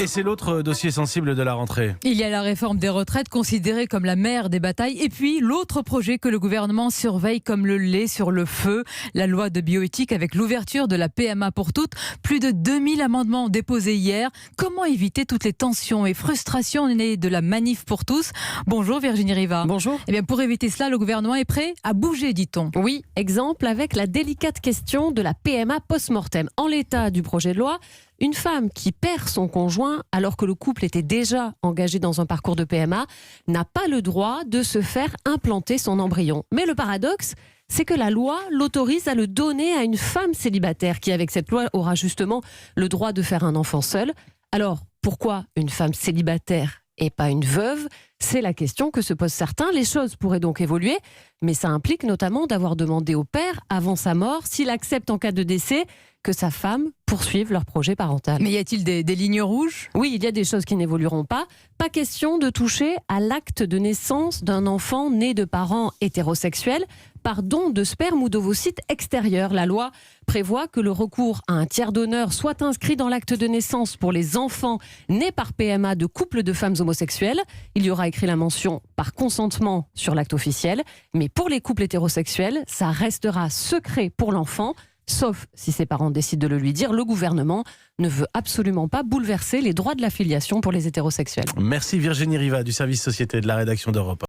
Et c'est l'autre dossier sensible de la rentrée. Il y a la réforme des retraites considérée comme la mère des batailles et puis l'autre projet que le gouvernement surveille comme le lait sur le feu, la loi de bioéthique avec l'ouverture de la PMA pour toutes. Plus de 2000 amendements déposés hier. Comment éviter toutes les tensions et frustrations nées de la manif pour tous? Bonjour Virginie Riva. Bonjour. Eh bien, pour éviter cela, le gouvernement est prêt à bouger, dit-on. Oui, exemple avec la délicate question de la PMA post-mortem. En l'état du projet de loi, une femme qui perd son conjoint alors que le couple était déjà engagé dans un parcours de PMA n'a pas le droit de se faire implanter son embryon. Mais le paradoxe, c'est que la loi l'autorise à le donner à une femme célibataire qui, avec cette loi, aura justement le droit de faire un enfant seul. Alors, pourquoi une femme célibataire et pas une veuve? C'est la question que se posent certains. Les choses pourraient donc évoluer, mais ça implique notamment d'avoir demandé au père, avant sa mort, s'il accepte en cas de décès, que sa femme poursuive leur projet parental. Mais y a-t-il des lignes rouges? Oui, il y a des choses qui n'évolueront pas. Pas question de toucher à l'acte de naissance d'un enfant né de parents hétérosexuels par don de sperme ou d'ovocytes extérieurs. La loi prévoit que le recours à un tiers donneur soit inscrit dans l'acte de naissance pour les enfants nés par PMA de couples de femmes homosexuelles. Il y aura écrit la mention par consentement sur l'acte officiel. Mais pour les couples hétérosexuels, ça restera secret pour l'enfant. Sauf si ses parents décident de le lui dire, le gouvernement ne veut absolument pas bouleverser les droits de la filiation pour les hétérosexuels. Merci Virginie Riva du service société de la rédaction d'Europe.